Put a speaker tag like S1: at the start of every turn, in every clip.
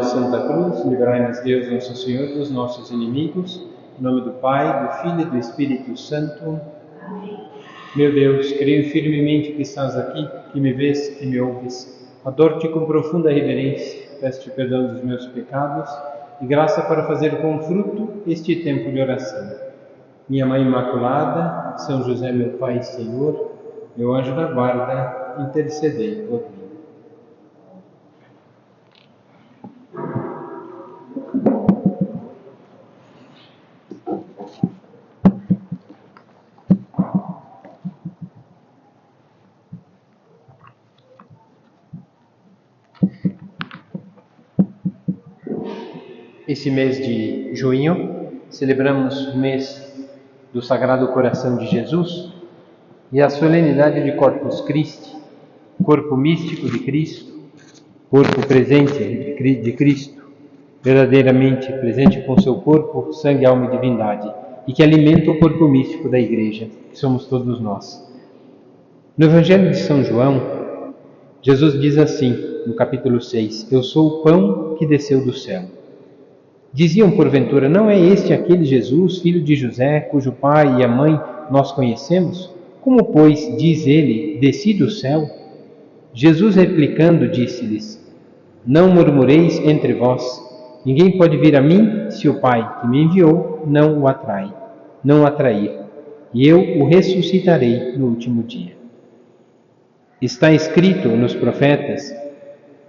S1: Santa Cruz, livrai-nos Deus, nosso Senhor, dos nossos inimigos. Em nome do Pai, do Filho e do Espírito Santo. Amém. Meu Deus, creio firmemente que estás aqui, que me vês, que me ouves. Adoro-te com profunda reverência, peço-te perdão dos meus pecados e graça para fazer com fruto este tempo de oração. Minha Mãe Imaculada, São José, meu Pai e Senhor, meu anjo da guarda, intercedei por mim. Esse mês de junho, celebramos o mês do Sagrado Coração de Jesus e a solenidade de Corpus Christi, corpo místico de Cristo, corpo presente de Cristo, verdadeiramente presente com seu corpo, sangue, alma e divindade, e que alimenta o corpo místico da Igreja, que somos todos nós. No Evangelho de São João, Jesus diz assim, no capítulo 6, Eu sou o pão que desceu do céu. Diziam porventura, não é este aquele Jesus, filho de José, cujo pai e a mãe nós conhecemos? Como, pois, diz ele, desci do céu? Jesus replicando disse-lhes, não murmureis entre vós, ninguém pode vir a mim se o Pai que me enviou não o atrair, e eu o ressuscitarei no último dia. Está escrito nos profetas,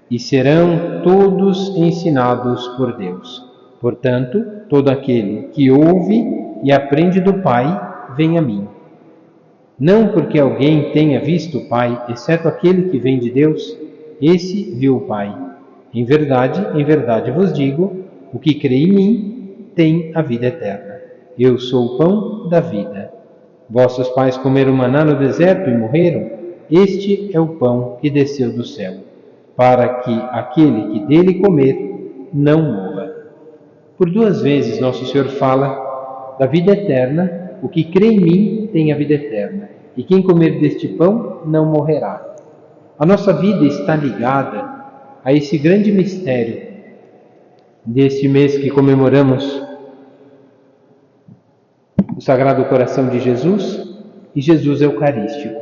S1: e serão todos ensinados por Deus. Portanto, todo aquele que ouve e aprende do Pai, vem a mim. Não porque alguém tenha visto o Pai, exceto aquele que vem de Deus, esse viu o Pai. Em verdade vos digo, o que crê em mim tem a vida eterna. Eu sou o pão da vida. Vossos pais comeram maná no deserto e morreram. Este é o pão que desceu do céu, para que aquele que dele comer não morra. Por 2 vezes Nosso Senhor fala da vida eterna, o que crê em mim tem a vida eterna, e quem comer deste pão não morrerá. A nossa vida está ligada a esse grande mistério deste mês que comemoramos o Sagrado Coração de Jesus e Jesus Eucarístico.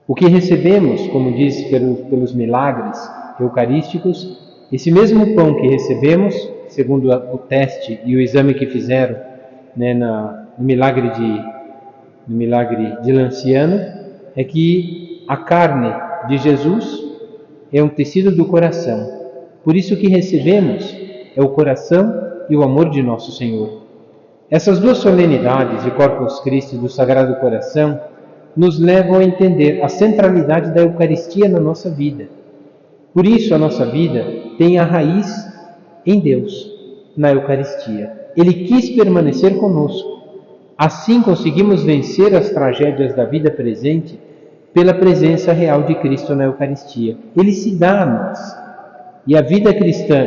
S1: O que recebemos, como diz pelos milagres eucarísticos, esse mesmo pão que recebemos, segundo o teste e o exame que fizeram no milagre de Lanciano, é que a carne de Jesus é um tecido do coração. Por isso que recebemos é o coração e o amor de nosso Senhor. Essas 2 solenidades de Corpus Christi do Sagrado Coração nos levam a entender a centralidade da Eucaristia na nossa vida. Por isso a nossa vida tem a raiz em Deus, na Eucaristia. Ele quis permanecer conosco. Assim conseguimos vencer as tragédias da vida presente pela presença real de Cristo na Eucaristia. Ele se dá a nós. E a vida cristã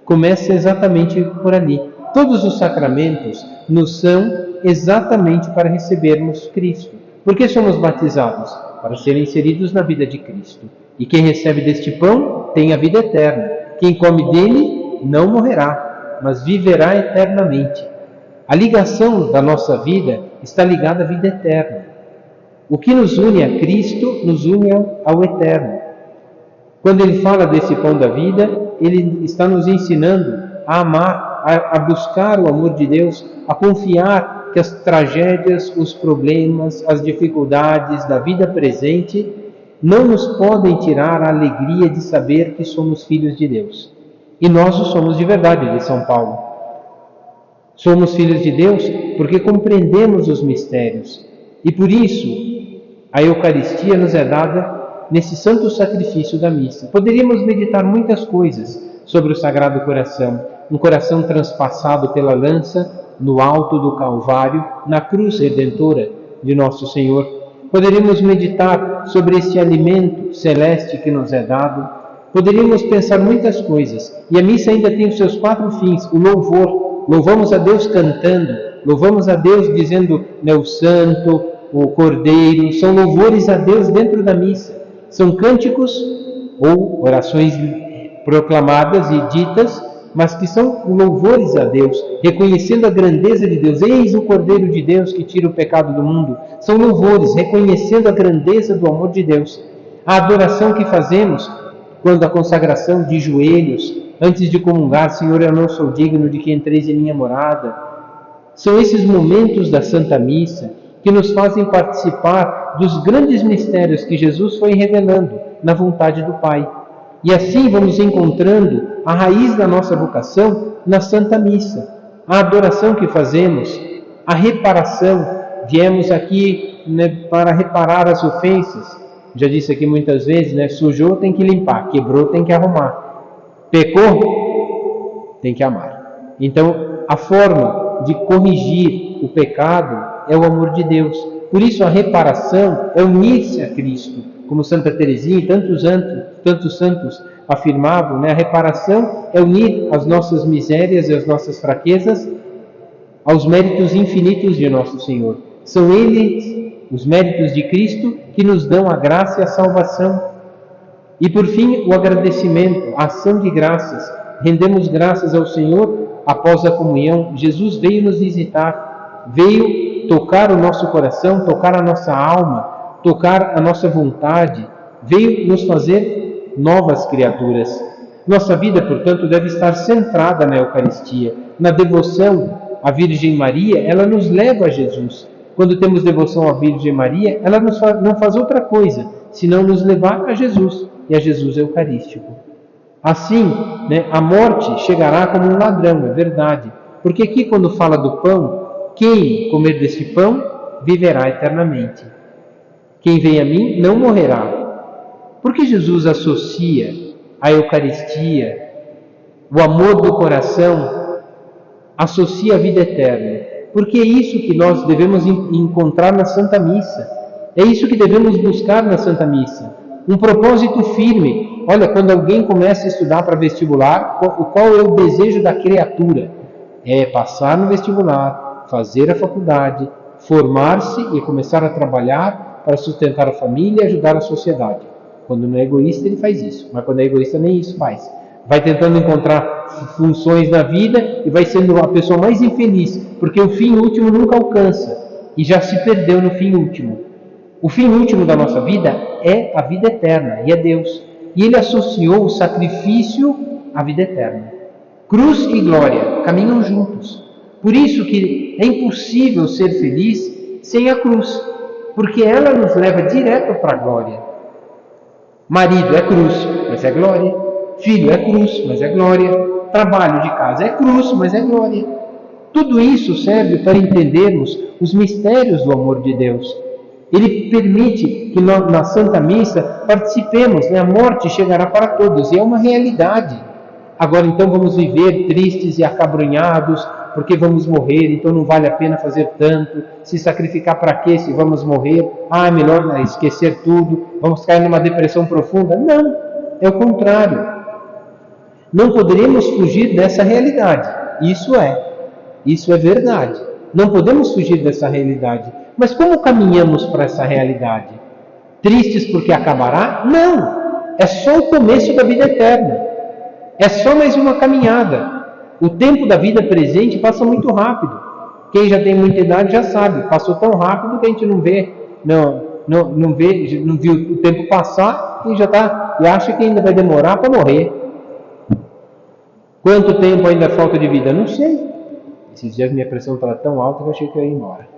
S1: começa exatamente por ali. Todos os sacramentos nos são exatamente para recebermos Cristo. Por que somos batizados? Para serem inseridos na vida de Cristo. E quem recebe deste pão tem a vida eterna. Quem come dele não morrerá, mas viverá eternamente. A ligação da nossa vida está ligada à vida eterna. O que nos une a Cristo nos une ao eterno. Quando ele fala desse pão da vida, ele está nos ensinando a amar, a buscar o amor de Deus, a confiar que as tragédias, os problemas, as dificuldades da vida presente não nos podem tirar a alegria de saber que somos filhos de Deus. E nós o somos de verdade, diz São Paulo. Somos filhos de Deus porque compreendemos os mistérios. E por isso, a Eucaristia nos é dada nesse santo sacrifício da missa. Poderíamos meditar muitas coisas sobre o Sagrado Coração. Um coração transpassado pela lança no alto do Calvário, na cruz redentora de Nosso Senhor. Poderíamos meditar sobre esse alimento celeste que nos é dado. Poderíamos pensar muitas coisas. E a missa ainda tem os seus 4 fins. O louvor. Louvamos a Deus cantando. Louvamos a Deus dizendo, o Santo, o Cordeiro. São louvores a Deus dentro da missa. São cânticos ou orações proclamadas e ditas, mas que são louvores a Deus, reconhecendo a grandeza de Deus. Eis o Cordeiro de Deus que tira o pecado do mundo. São louvores, reconhecendo a grandeza do amor de Deus. A adoração que fazemos quando a consagração de joelhos, antes de comungar, Senhor, eu não sou digno de que entreis em minha morada. São esses momentos da Santa Missa que nos fazem participar dos grandes mistérios que Jesus foi revelando na vontade do Pai. E assim vamos encontrando a raiz da nossa vocação na Santa Missa. A adoração que fazemos, a reparação. Viemos aqui, para reparar as ofensas. Já disse aqui muitas vezes, sujou, tem que limpar, quebrou, tem que arrumar, pecou, tem que amar. Então, a forma de corrigir o pecado é o amor de Deus. Por isso, a reparação é unir-se a Cristo, como Santa Teresinha e tantos santos afirmavam, a reparação é unir as nossas misérias e as nossas fraquezas aos méritos infinitos de nosso Senhor. São eles, os méritos de Cristo, que nos dão a graça e a salvação. E por fim, o agradecimento, a ação de graças. Rendemos graças ao Senhor após a comunhão. Jesus veio nos visitar, veio tocar o nosso coração, tocar a nossa alma, tocar a nossa vontade, veio nos fazer novas criaturas. Nossa vida, portanto, deve estar centrada na Eucaristia, na devoção à Virgem Maria. Ela nos leva a Jesus. Quando temos devoção à Virgem Maria, ela não faz outra coisa, senão nos levar a Jesus, e a Jesus Eucarístico. Assim, a morte chegará como um ladrão, é verdade. Porque aqui quando fala do pão, quem comer desse pão, viverá eternamente. Quem vem a mim, não morrerá. Porque Jesus associa a Eucaristia, o amor do coração, associa a vida eterna. Porque é isso que nós devemos encontrar na Santa Missa. É isso que devemos buscar na Santa Missa. Um propósito firme. Olha, quando alguém começa a estudar para vestibular, qual é o desejo da criatura? É passar no vestibular, fazer a faculdade, formar-se e começar a trabalhar para sustentar a família e ajudar a sociedade. Quando não é egoísta, ele faz isso. Mas quando é egoísta, nem isso faz. Vai tentando encontrar funções na vida e vai sendo a pessoa mais infeliz, porque o fim último nunca alcança e já se perdeu no fim último. O fim último da nossa vida é a vida eterna, e é Deus. E Ele associou o sacrifício à vida eterna. Cruz e glória caminham juntos. Por isso que é impossível ser feliz sem a cruz, porque ela nos leva direto para a glória. Marido é cruz, mas é glória. Filho é cruz, mas é glória. Trabalho de casa é cruz, mas é glória. Tudo isso serve para entendermos os mistérios do amor de Deus. Ele permite que nós, na Santa Missa, participemos. A morte chegará para todos, e é uma realidade. Agora, então, vamos viver tristes e acabrunhados, porque vamos morrer, então não vale a pena fazer tanto. Se sacrificar para quê se vamos morrer? É melhor esquecer tudo, vamos cair numa depressão profunda. Não, é o contrário. Não poderemos fugir dessa realidade. Isso é verdade. Não podemos fugir dessa realidade. Mas como caminhamos para essa realidade? Tristes porque acabará? Não! É só o começo da vida eterna. É só mais uma caminhada. O tempo da vida presente passa muito rápido. Quem já tem muita idade já sabe. Passou tão rápido que a gente não vê, não viu o tempo passar e acha que ainda vai demorar para morrer. Quanto tempo ainda falta de vida? Não sei. Esses dias minha pressão estava tão alta que eu achei que eu ia embora.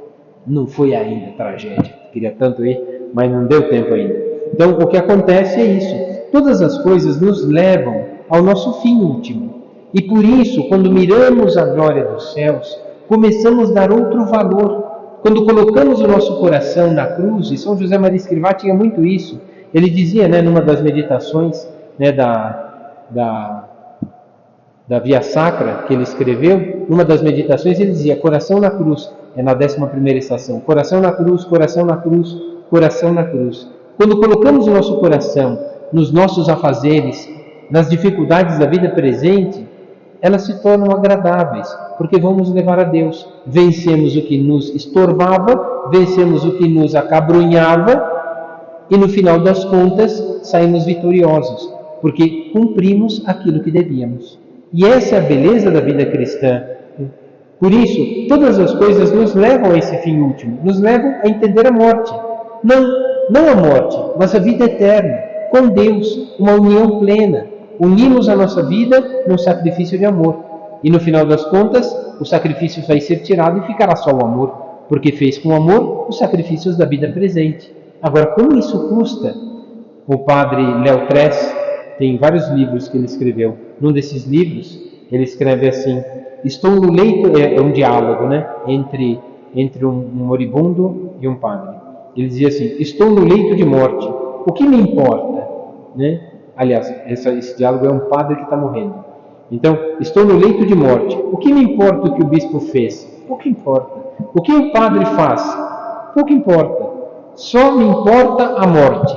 S1: Não foi ainda tragédia. Queria tanto ir, mas não deu tempo ainda. Então, o que acontece é isso. Todas as coisas nos levam ao nosso fim último. E por isso, quando miramos a glória dos céus, começamos a dar outro valor. Quando colocamos o nosso coração na cruz, e São José Maria Escrivá tinha muito isso. Ele dizia, numa das meditações da Via Sacra que ele escreveu, numa das meditações ele dizia: coração na cruz, na 11ª estação, coração na cruz, coração na cruz, coração na cruz. Quando colocamos o nosso coração nos nossos afazeres, nas dificuldades da vida presente, elas se tornam agradáveis, porque vamos levar a Deus. Vencemos o que nos estorvava, vencemos o que nos acabrunhava, e no final das contas saímos vitoriosos. porque cumprimos aquilo que devíamos. E essa é a beleza da vida cristã. Por isso, todas as coisas nos levam a esse fim último, nos levam a entender a morte. Não a morte, mas a vida eterna, com Deus, uma união plena. Unimos a nossa vida num sacrifício de amor. E no final das contas, o sacrifício vai ser tirado e ficará só o amor, porque fez com amor os sacrifícios da vida presente. Agora, como isso custa? O padre Léo Tress tem vários livros que ele escreveu. Num desses livros, ele escreve assim: estou no leito, é um diálogo, né, entre um moribundo e um padre. Ele dizia assim: estou no leito de morte, o que me importa? Né? Aliás, esse diálogo é um padre que está morrendo. Então, estou no leito de morte, o que me importa o que o bispo fez? Pouco importa. O que o padre faz? Pouco importa. Só me importa a morte.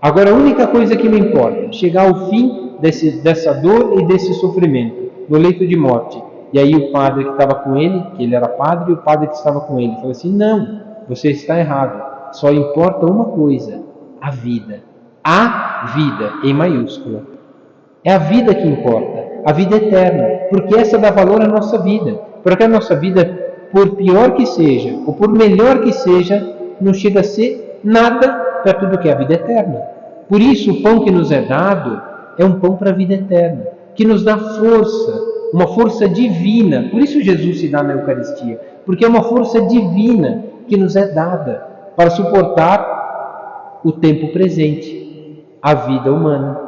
S1: Agora, a única coisa que me importa, chegar ao fim dessa dor e desse sofrimento, no leito de morte. E aí o padre que estava com ele, que ele era padre, e o padre que estava com ele, falou assim: não, você está errado. Só importa uma coisa, a vida. A vida, em maiúscula. É a vida que importa, a vida eterna, porque essa dá valor à nossa vida. Porque a nossa vida, por pior que seja, ou por melhor que seja, não chega a ser nada perto do que é a vida eterna. Por isso, o pão que nos é dado é um pão para a vida eterna, que nos dá força, uma força divina. Por isso Jesus se dá na Eucaristia, porque é uma força divina que nos é dada para suportar o tempo presente, a vida humana.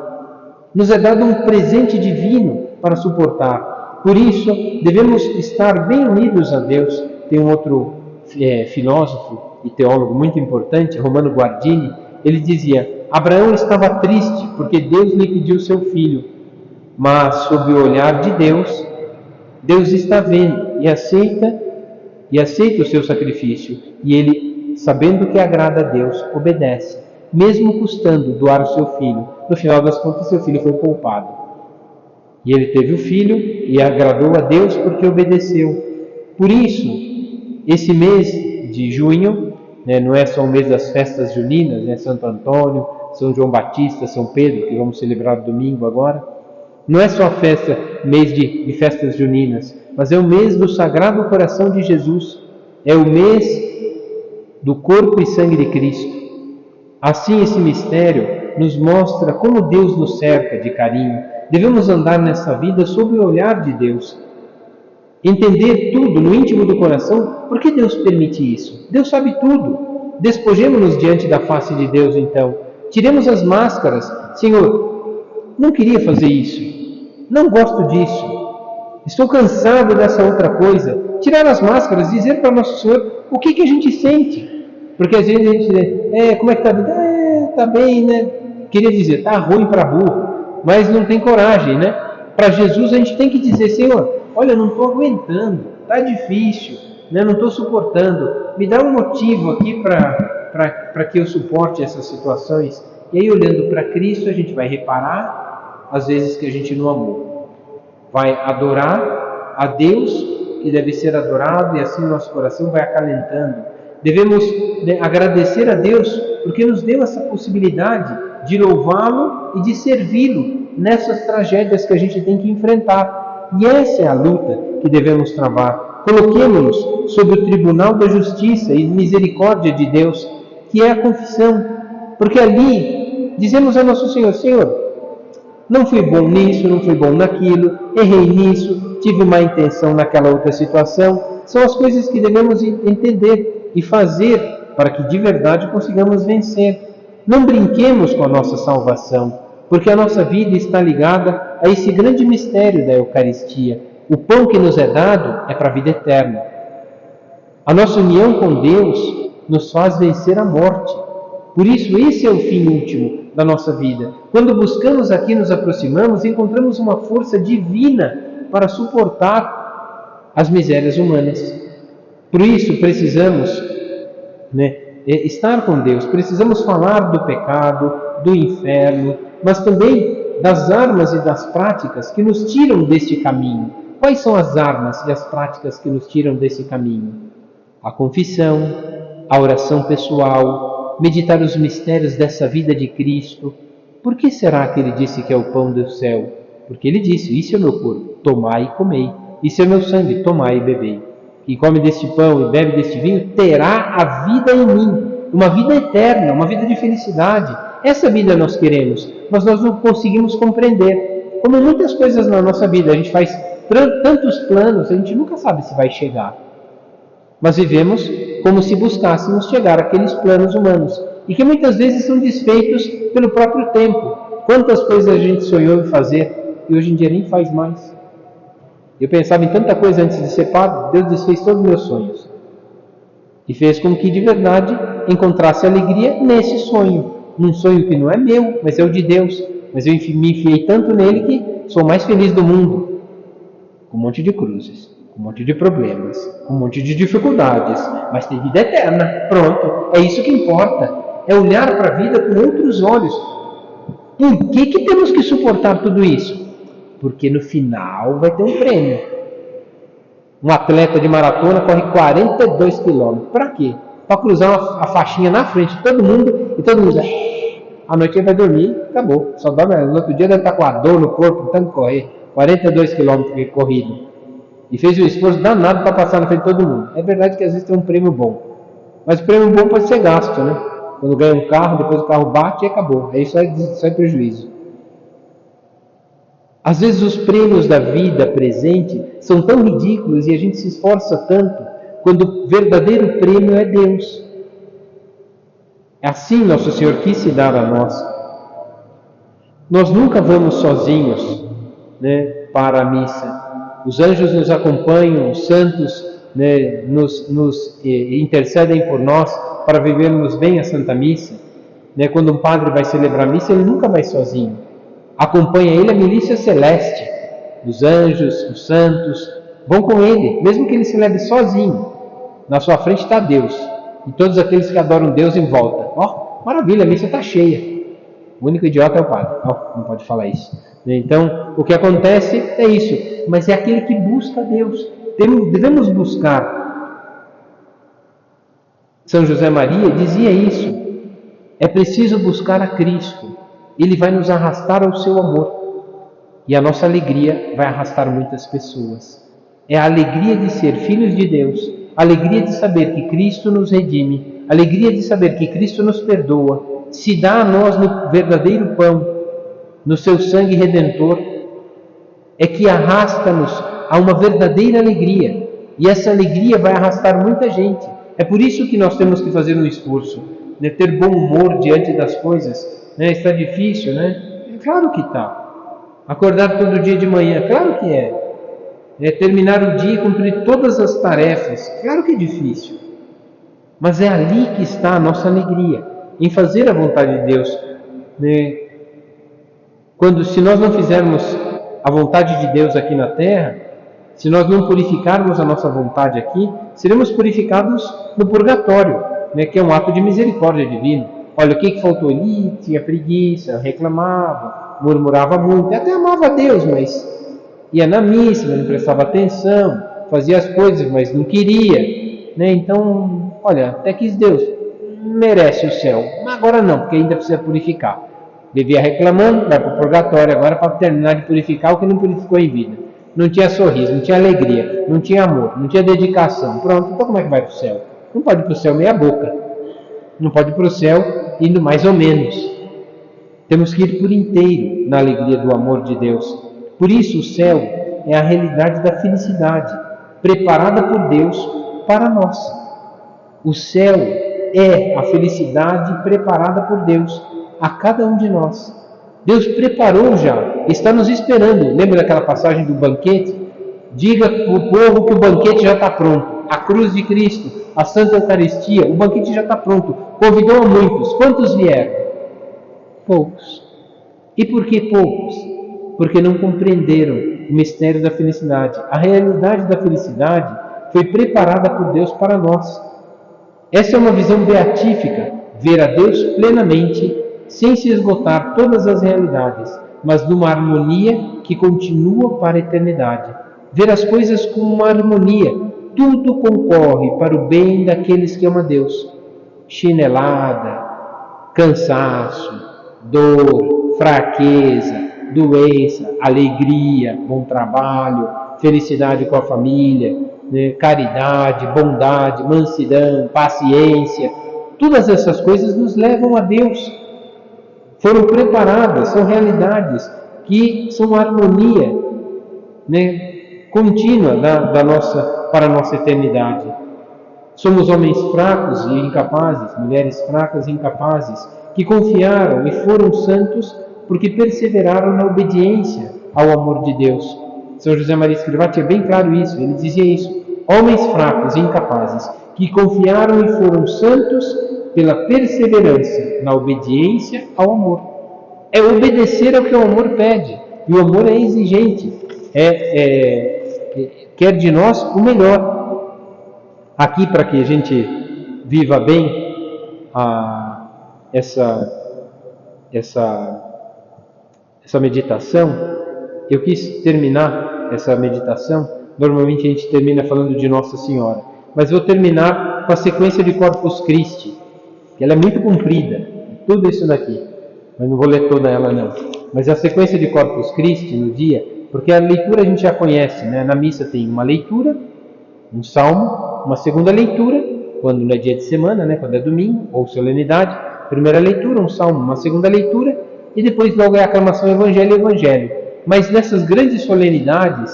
S1: Nos é dado um presente divino para suportar. Por isso, devemos estar bem unidos a Deus. Tem um outro filósofo e teólogo muito importante, Romano Guardini. Ele dizia: Abraão estava triste porque Deus lhe pediu seu filho, mas sob o olhar de Deus, Deus está vendo e aceita o seu sacrifício. E ele, sabendo que agrada a Deus, obedece, mesmo custando doar o seu filho. No final das contas, seu filho foi poupado. E ele teve o filho e agradou a Deus porque obedeceu. Por isso, esse mês de junho, não é só o mês das festas juninas, Santo Antônio, São João Batista, São Pedro, que vamos celebrar domingo agora. Não é só a festa, mês de festas juninas, mas é o mês do Sagrado Coração de Jesus. É o mês do corpo e sangue de Cristo. Assim, esse mistério nos mostra como Deus nos cerca de carinho. Devemos andar nessa vida sob o olhar de Deus. Entender tudo no íntimo do coração. Por que Deus permite isso? Deus sabe tudo. Despojemos-nos diante da face de Deus, então. Tiremos as máscaras. Senhor, não queria fazer isso. Não gosto disso. Estou cansado dessa outra coisa. Tirar as máscaras, dizer para nosso Senhor o que a gente sente. Porque às vezes a gente diz: como é que está a vida? Está bem, né? Queria dizer, está ruim para burro, mas não tem coragem, né? Para Jesus a gente tem que dizer: Senhor, olha, não estou aguentando, está difícil, né? Não estou suportando, me dá um motivo aqui para que eu suporte essas situações. E aí, olhando para Cristo, a gente vai reparar às vezes que a gente não amou, vai adorar a Deus que deve ser adorado, e assim o nosso coração vai acalentando. Devemos agradecer a Deus porque nos deu essa possibilidade de louvá-lo e de servi-lo nessas tragédias que a gente tem que enfrentar. E essa é a luta que devemos travar. Coloquemo-nos sob o tribunal da justiça e misericórdia de Deus, que é a confissão. Porque ali dizemos a nosso Senhor: Senhor, não fui bom nisso, não fui bom naquilo, errei nisso, tive má intenção naquela outra situação. São as coisas que devemos entender e fazer para que de verdade consigamos vencer. Não brinquemos com a nossa salvação, porque a nossa vida está ligada a esse grande mistério da Eucaristia. O pão que nos é dado é para a vida eterna. A nossa união com Deus nos faz vencer a morte. Por isso, esse é o fim último da nossa vida. Quando buscamos aqui, nos aproximamos, encontramos uma força divina para suportar as misérias humanas. Por isso, precisamos estar com Deus, precisamos falar do pecado, do inferno, mas também das armas e das práticas que nos tiram deste caminho. Quais são as armas e as práticas que nos tiram desse caminho? A confissão, a oração pessoal, meditar os mistérios dessa vida de Cristo, Por que será que ele disse que é o pão do céu? Porque ele disse, isso é o meu corpo, tomai e comei. Isso é o meu sangue, tomai e bebei. Quem come deste pão e bebe deste vinho terá a vida em mim, uma vida eterna, uma vida de felicidade. Essa vida nós queremos, mas nós não conseguimos compreender. Como muitas coisas na nossa vida, a gente faz tantos planos, a gente nunca sabe se vai chegar. Mas vivemos como se buscássemos chegar àqueles planos humanos, e que muitas vezes são desfeitos pelo próprio tempo. Quantas coisas a gente sonhou em fazer e hoje em dia nem faz mais. Eu pensava em tanta coisa antes de ser padre, Deus desfez todos os meus sonhos. E fez com que de verdade encontrasse alegria nesse sonho. Num sonho que não é meu, mas é o de Deus. Mas eu me enfiei tanto nele que sou o mais feliz do mundo. Com um monte de cruzes, com um monte de problemas, com um monte de dificuldades. Mas tem vida eterna. Pronto, é isso que importa. É olhar para a vida com outros olhos. Por que temos que suportar tudo isso? Porque no final vai ter um prêmio. Um atleta de maratona corre 42 quilômetros. Para quê? Para cruzar a faixinha na frente de todo mundo e todo mundo diz, à noite ele vai dormir, acabou. Só dorme, no outro dia deve estar com a dor no corpo, tanto correr. 42 quilômetros corrido. E fez o esforço danado para passar na frente de todo mundo. É verdade que às vezes tem um prêmio bom. Mas o prêmio bom pode ser gasto, né? Quando ganha um carro, depois o carro bate e acabou. Aí só é prejuízo. Às vezes os prêmios da vida presente são tão ridículos e a gente se esforça tanto, quando o verdadeiro prêmio é Deus. Assim Nosso Senhor quis se dar a nós. Nós nunca vamos sozinhos, né, para a missa. Os anjos nos acompanham, os santos, né, nos intercedem por nós para vivermos bem a Santa Missa. Né, quando um padre vai celebrar a missa, ele nunca vai sozinho. Acompanha ele a milícia celeste, os anjos, os santos, vão com ele, mesmo que ele se leve sozinho. Na sua frente está Deus, e todos aqueles que adoram Deus em volta. Maravilha, a missa está cheia. O único idiota é o padre. Não pode falar isso. Então, o que acontece é isso, mas é aquele que busca Deus. Devemos buscar. São José Maria dizia isso. É preciso buscar a Cristo. Ele vai nos arrastar ao seu amor. E a nossa alegria vai arrastar muitas pessoas. É a alegria de ser filhos de Deus, a alegria de saber que Cristo nos redime, a alegria de saber que Cristo nos perdoa, se dá a nós no verdadeiro pão, no seu sangue redentor, é que arrasta-nos a uma verdadeira alegria. E essa alegria vai arrastar muita gente. É por isso que nós temos que fazer um esforço, né? Ter bom humor diante das coisas. Está difícil, né? Claro que está. Acordar todo dia de manhã, claro que é. Terminar o dia e cumprir todas as tarefas, claro que é difícil. Mas é ali que está a nossa alegria, em fazer a vontade de Deus. Né? Se nós não fizermos a vontade de Deus aqui na terra, se nós não purificarmos a nossa vontade aqui, seremos purificados no purgatório, né? Que é um ato de misericórdia divina. Olha, o que faltou ali? Tinha preguiça, reclamava, murmurava muito, até amava a Deus, mas ia na missa, mas não prestava atenção, fazia as coisas, mas não queria. Né? Então, olha, até quis Deus, merece o céu, mas agora não, porque ainda precisa purificar. Vivia reclamando, vai para o purgatório agora para terminar de purificar o que não purificou em vida. Não tinha sorriso, não tinha alegria, não tinha amor, não tinha dedicação. Pronto, então como é que vai para o céu? Não pode ir para o céu meia boca. Não pode ir para o céu indo mais ou menos. Temos que ir por inteiro na alegria do amor de Deus. Por isso o céu é a realidade da felicidade, preparada por Deus para nós. O céu é a felicidade preparada por Deus a cada um de nós. Deus preparou já, está nos esperando. Lembra daquela passagem do banquete? Diga para o povo que o banquete já está pronto. A cruz de Cristo, a Santa Eucaristia, o banquete já está pronto. Convidou a muitos. Quantos vieram? Poucos. E por que poucos? Porque não compreenderam o mistério da felicidade. A realidade da felicidade foi preparada por Deus para nós. Essa é uma visão beatífica, ver a Deus plenamente, sem se esgotar todas as realidades, mas numa harmonia que continua para a eternidade. Ver as coisas com uma harmonia, tudo concorre para o bem daqueles que amam a Deus. Chinelada, cansaço, dor, fraqueza, doença, alegria, bom trabalho, felicidade com a família, né? Caridade, bondade, mansidão, paciência. Todas essas coisas nos levam a Deus. Foram preparadas, são realidades que são harmonia, né, contínua para a nossa eternidade. Somos homens fracos e incapazes, mulheres fracas e incapazes, que confiaram e foram santos porque perseveraram na obediência ao amor de Deus. São José Maria Escrivá tinha bem claro isso, ele dizia isso: homens fracos e incapazes, que confiaram e foram santos pela perseverança na obediência ao amor. É obedecer ao que o amor pede, e o amor é exigente, quer de nós o melhor. Aqui, para que a gente viva bem essa meditação, eu quis terminar essa meditação. Normalmente a gente termina falando de Nossa Senhora, mas vou terminar com a sequência de Corpus Christi, que ela é muito comprida, tudo isso daqui, mas não vou ler toda ela não. Mas a sequência de Corpus Christi no dia, porque a leitura a gente já conhece, né? Na missa tem uma leitura, um salmo, uma segunda leitura, quando não é dia de semana, né? Quando é domingo ou solenidade, primeira leitura, um salmo, uma segunda leitura, e depois logo é a aclamação Evangelho e Evangelho. Mas nessas grandes solenidades,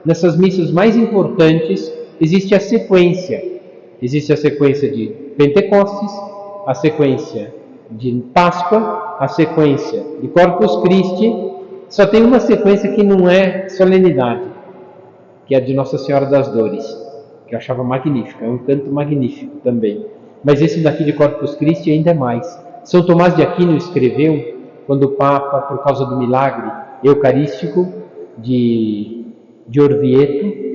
S1: nessas missas mais importantes, existe a sequência. Existe a sequência de Pentecostes, a sequência de Páscoa, a sequência de Corpus Christi. Só tem uma sequência que não é solenidade, que é a de Nossa Senhora das Dores, que eu achava magnífica, é um canto magnífico também. Mas esse daqui de Corpus Christi ainda é mais. São Tomás de Aquino escreveu, quando o Papa, por causa do milagre eucarístico de Orvieto,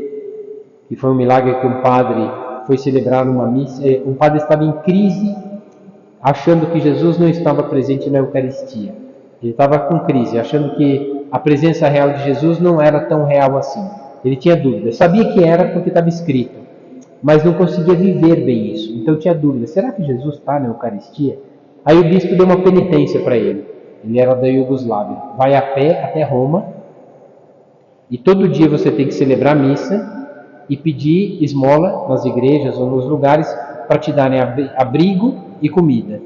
S1: que foi um milagre que um padre foi celebrar uma missa, um padre estava em crise, achando que Jesus não estava presente na Eucaristia. Ele estava com crise, achando que a presença real de Jesus não era tão real assim. Ele tinha dúvida, sabia que era porque estava escrito, mas não conseguia viver bem isso. Então tinha dúvida, será que Jesus está na Eucaristia? Aí o bispo deu uma penitência para ele. Ele era da Iugoslávia. Vai a pé até Roma e todo dia você tem que celebrar a missa e pedir esmola nas igrejas ou nos lugares para te darem abrigo e comida.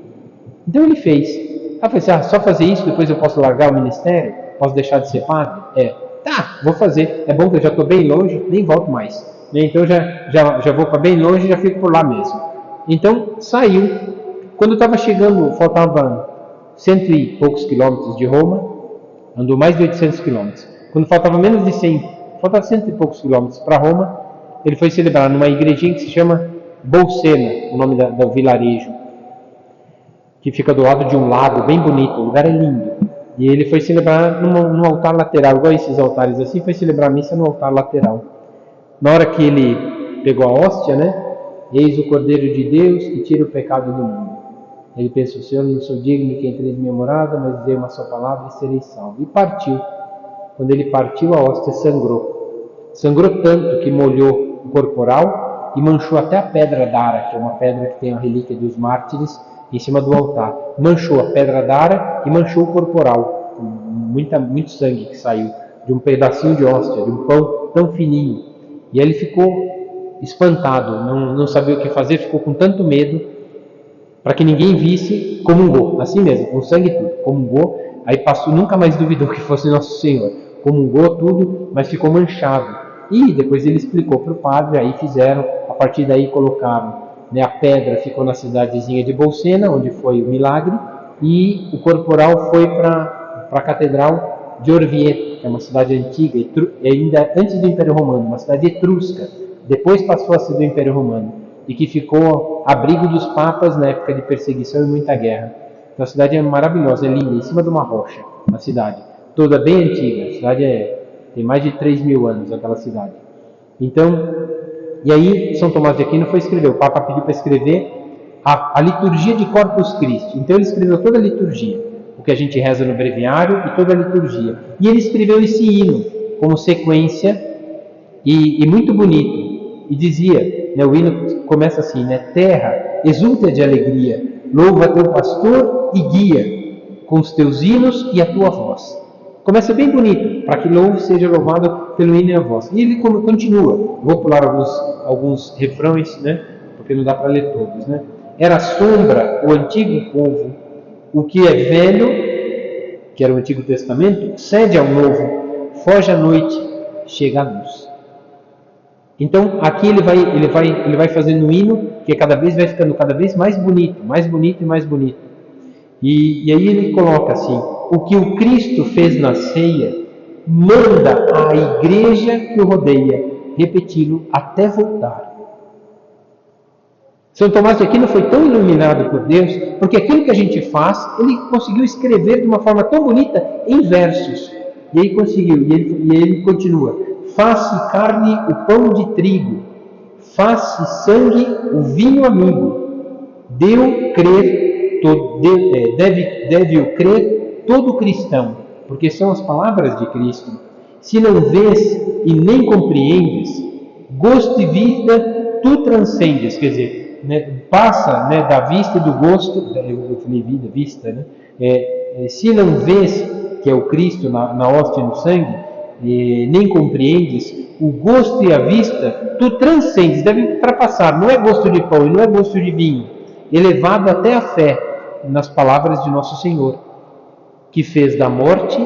S1: Então ele fez. Aí eu falei assim, só fazer isso, depois eu posso largar o ministério? Posso deixar de ser padre? Tá, vou fazer. É bom que eu já estou bem longe, nem volto mais. Então já vou para bem longe e já fico por lá mesmo. Então saiu. Quando estava chegando, faltava 100 e poucos quilômetros de Roma, andou mais de 800 quilômetros. Quando faltava menos de 100, faltava 100 e poucos quilômetros para Roma, ele foi celebrar numa igrejinha que se chama Bolsena, o nome do vilarejo, que fica do lado de um lago bem bonito, o lugar é lindo. E ele foi celebrar num altar lateral, igual esses altares assim, foi celebrar a missa no altar lateral. Na hora que ele pegou a hóstia, né? Eis o Cordeiro de Deus que tira o pecado do mundo. Ele pensou, Senhor, não sou digno que entrei em minha morada, mas dizei uma só palavra e serei salvo. E partiu. Quando ele partiu, a hóstia sangrou. Sangrou tanto que molhou o corporal e manchou até a pedra d'ara, que é uma pedra que tem a relíquia dos mártires, em cima do altar. Manchou a pedra d'ara e manchou o corporal. Muito sangue que saiu de um pedacinho de hóstia, de um pão tão fininho. E ele ficou espantado, não sabia o que fazer, ficou com tanto medo, para que ninguém visse, comungou, assim mesmo, com sangue e tudo, comungou, aí passou, nunca mais duvidou que fosse Nosso Senhor, comungou tudo, mas ficou manchado. E depois ele explicou para o padre, aí fizeram, a partir daí colocaram, né, a pedra ficou na cidadezinha de Bolsena, onde foi o milagre, e o corporal foi para a catedral de Orvieto, que é uma cidade antiga, ainda antes do Império Romano, uma cidade etrusca, depois passou a ser do Império Romano, e que ficou abrigo dos papas na época de perseguição e muita guerra. Então a cidade é maravilhosa, é linda, em cima de uma rocha, a cidade, toda bem antiga, a cidade tem mais de 3.000 anos, aquela cidade. Então, e aí São Tomás de Aquino foi escrever, o Papa pediu para escrever a liturgia de Corpus Christi, então ele escreveu toda a liturgia, o que a gente reza no breviário e toda a liturgia, e ele escreveu esse hino como sequência e muito bonito, e dizia, né, o hino começa assim, né, terra, exulta de alegria, louva teu pastor e guia, com os teus hinos e a tua voz. Começa bem bonito, para que seja louvado pelo hino e a voz. E ele continua. Vou pular alguns refrões, né? Porque não dá para ler todos, né? Era sombra o antigo povo, o que é velho, que era o Antigo Testamento, cede ao novo, foge à noite, chega à luz. Então aqui ele vai fazendo um hino que vai ficando cada vez mais bonito e mais bonito. E aí ele coloca assim: o que o Cristo fez na ceia, manda à igreja que o rodeia repeti-lo até voltar. São Tomás de Aquino foi tão iluminado por Deus, porque aquilo que a gente faz, ele conseguiu escrever de uma forma tão bonita em versos. E aí conseguiu, e ele continua: faz-se carne o pão de trigo, faz-se sangue o vinho amigo, deve o crer todo cristão, porque são as palavras de Cristo. Se não vês e nem compreendes, gosto e vida tu transcendes, quer dizer, né, passa, né, da vista e do gosto, eu falei vida, vista, né? Se não vês que é o Cristo na hóstia e no sangue, nem compreendes, o gosto e a vista tu transcendes, deve ultrapassar, não é gosto de pão e não é gosto de vinho, elevado até a fé nas palavras de nosso Senhor, que fez da morte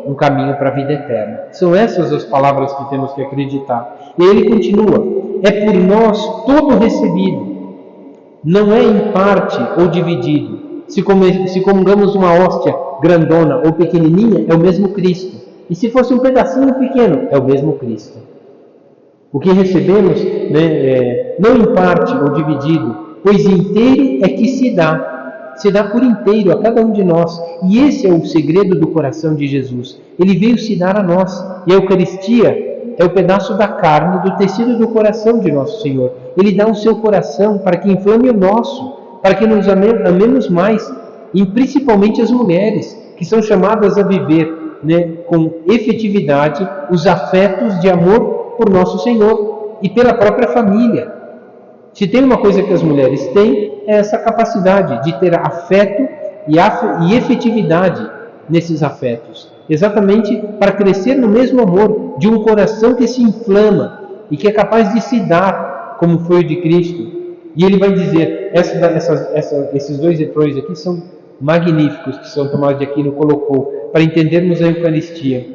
S1: um caminho para a vida eterna. São essas as palavras que temos que acreditar. E ele continua: é por nós todo recebido, não é em parte ou dividido. Se comungamos uma hóstia grandona ou pequenininha, é o mesmo Cristo. E se fosse um pedacinho pequeno, é o mesmo Cristo. O que recebemos, né, não em parte ou dividido, pois inteiro é que se dá por inteiro a cada um de nós. E esse é o segredo do coração de Jesus. Ele veio se dar a nós. E a Eucaristia é o pedaço da carne, do tecido do coração de nosso Senhor. Ele dá o seu coração para que inflame o nosso, para que nos amemos mais, e principalmente as mulheres, que são chamadas a viver, né, com efetividade os afetos de amor por nosso Senhor e pela própria família. Se tem uma coisa que as mulheres têm, é essa capacidade de ter afeto e efetividade nesses afetos, exatamente para crescer no mesmo amor de um coração que se inflama e que é capaz de se dar, como foi o de Cristo. E ele vai dizer, esses dois refrões aqui são magníficos, que São Tomás de Aquino colocou, para entendermos a Eucaristia.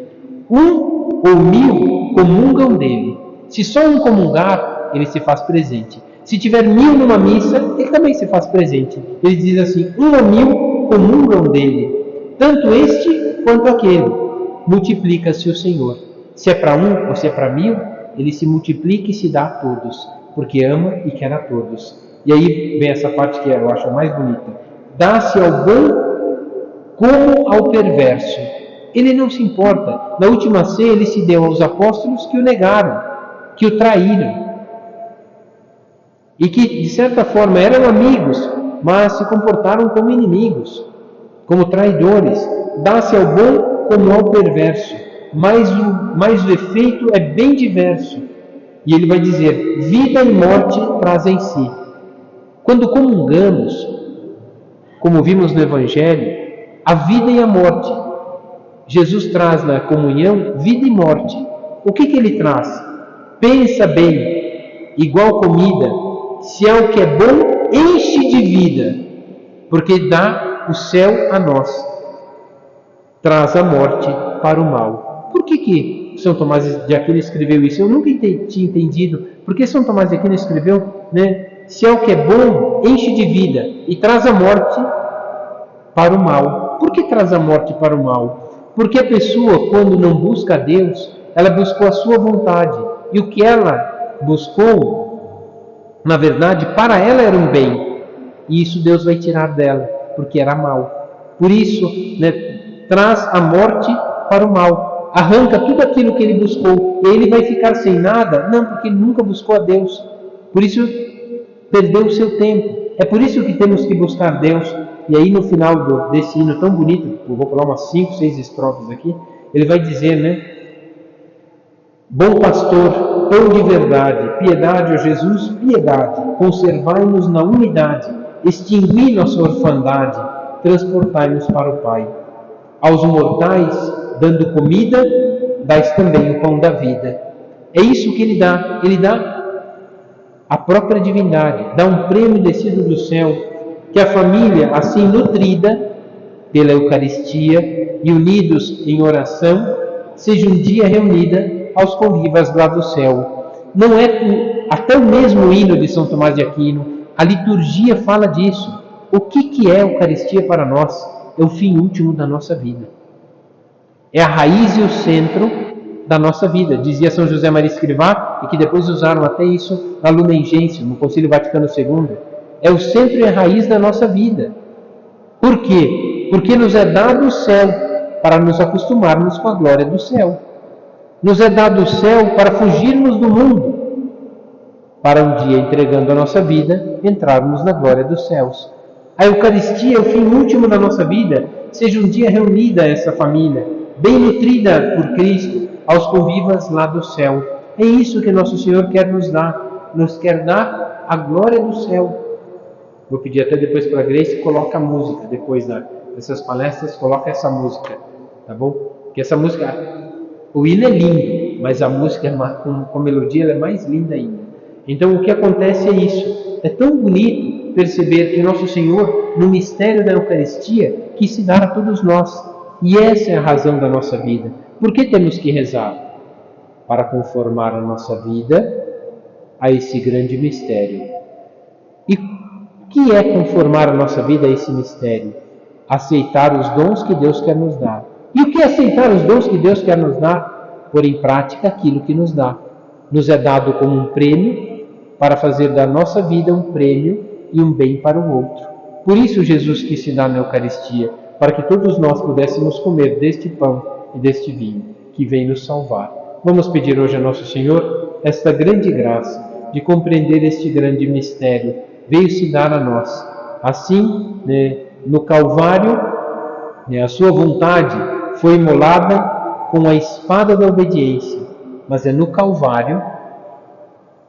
S1: 1 ou 1000 comungam dele. Se só um comungar, ele se faz presente. Se tiver 1000 numa missa, ele também se faz presente. Ele diz assim: 1 ou 1000 comungam dele, tanto este quanto aquele. Multiplica-se o Senhor. Se é para 1 ou se é para 1000, ele se multiplica e se dá a todos, porque ama e quer a todos. E aí vem essa parte que eu acho a mais bonita: dá-se ao bom como ao perverso. Ele não se importa. Na última ceia ele se deu aos apóstolos que o negaram, que o traíram, e que de certa forma eram amigos, mas se comportaram como inimigos, como traidores. Dá-se ao bom como ao perverso, mas o efeito é bem diverso. E ele vai dizer: vida e morte traz em si. Quando comungamos, como vimos no Evangelho, a vida e a morte. Jesus traz na comunhão vida e morte. O que ele traz? Pensa bem, igual comida, se é o que é bom, enche de vida, porque dá o céu a nós. Traz a morte para o mal. Por que São Tomás de Aquino escreveu isso? Eu nunca tinha entendido. Por que São Tomás de Aquino escreveu, né? Se é o que é bom, enche de vida e traz a morte para o mal. Por que traz a morte para o mal? Porque a pessoa, quando não busca a Deus, ela buscou a sua vontade. E o que ela buscou, na verdade, para ela era um bem. E isso Deus vai tirar dela, porque era mal. Por isso, né, traz a morte para o mal. Arranca tudo aquilo que ele buscou. E ele vai ficar sem nada? Não, porque ele nunca buscou a Deus. Por isso, perdeu o seu tempo. É por isso que temos que buscar Deus. E aí no final desse hino tão bonito, eu vou falar umas 5, 6 estrofes aqui, ele vai dizer, né? Bom pastor, pão de verdade, piedade, ó Jesus, piedade, conservai-nos na unidade, extingui nossa orfandade, transportai-nos para o Pai. Aos mortais, dando comida, dais também o pão da vida. É isso que Ele dá. Ele dá a própria divindade, dá um prêmio descido do céu, que a família, assim nutrida pela Eucaristia e unidos em oração, seja um dia reunida aos convivas lá do céu. Não é até o mesmo hino de São Tomás de Aquino, a liturgia fala disso. O que é a Eucaristia para nós? É o fim último da nossa vida. É a raiz e o centro da nossa vida, dizia São José Maria Escrivá, e que depois usaram até isso na Lumen Gentium, no Concílio Vaticano II. É o centro e a raiz da nossa vida. Por quê? Porque nos é dado o céu para nos acostumarmos com a glória do céu. Nos é dado o céu para fugirmos do mundo, para um dia, entregando a nossa vida, entrarmos na glória dos céus. A Eucaristia é o fim último da nossa vida, seja um dia reunida essa família, bem nutrida por Cristo, aos convivas lá do céu. É isso que Nosso Senhor quer nos quer dar a glória do céu. Vou pedir até depois para a Grace, coloca a música, depois dessas palestras, coloca essa música, tá bom? Porque essa música, o hino é lindo, mas a música com melodia ela é mais linda ainda. Então o que acontece é isso, é tão bonito perceber que Nosso Senhor, no mistério da Eucaristia, quis se dar a todos nós. E essa é a razão da nossa vida. Por que temos que rezar? Para conformar a nossa vida a esse grande mistério. E o que é conformar a nossa vida a esse mistério? Aceitar os dons que Deus quer nos dar. E o que é aceitar os dons que Deus quer nos dar? Pôr em prática aquilo que nos dá. Nos é dado como um prêmio para fazer da nossa vida um prêmio e um bem para o outro. Por isso Jesus quis se dar na Eucaristia, para que todos nós pudéssemos comer deste pão e deste vinho, que vem nos salvar. Vamos pedir hoje a Nosso Senhor esta grande graça de compreender este grande mistério. Veio se dar a nós. Assim, no Calvário, a sua vontade foi imolada com a espada da obediência, mas é no Calvário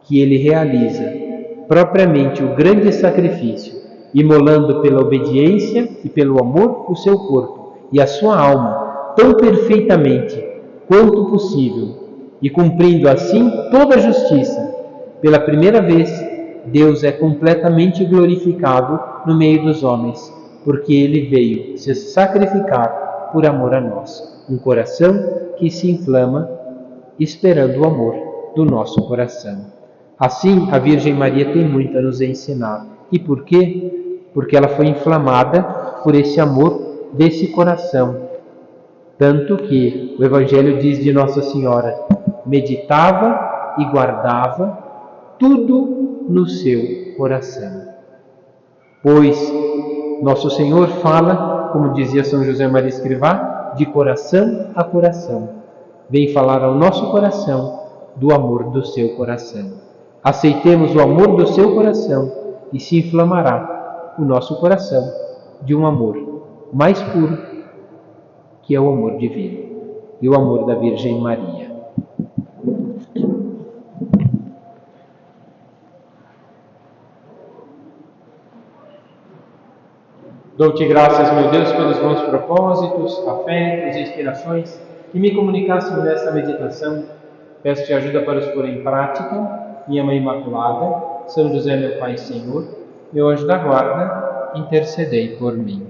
S1: que Ele realiza propriamente o grande sacrifício, imolando pela obediência e pelo amor o seu corpo e a sua alma, tão perfeitamente quanto possível, e cumprindo assim toda a justiça. Pela primeira vez, Deus é completamente glorificado no meio dos homens, porque Ele veio se sacrificar por amor a nós. Um coração que se inflama esperando o amor do nosso coração. Assim, a Virgem Maria tem muito a nos ensinar. E por quê? Porque ela foi inflamada por esse amor desse coração. Tanto que o Evangelho diz de Nossa Senhora, meditava e guardava tudo no seu coração. Pois Nosso Senhor fala, como dizia São José Maria Escrivá, de coração a coração. Vem falar ao nosso coração do amor do seu coração. Aceitemos o amor do seu coração e se inflamará o nosso coração de um amor mais puro, que é o amor divino e o amor da Virgem Maria. Dou-te graças, meu Deus, pelos bons propósitos, afetos e inspirações que me comunicaste nesta meditação. Peço-te ajuda para os pôr em prática. Minha Mãe Imaculada, São José, meu Pai e Senhor, meu anjo da guarda, intercedei por mim.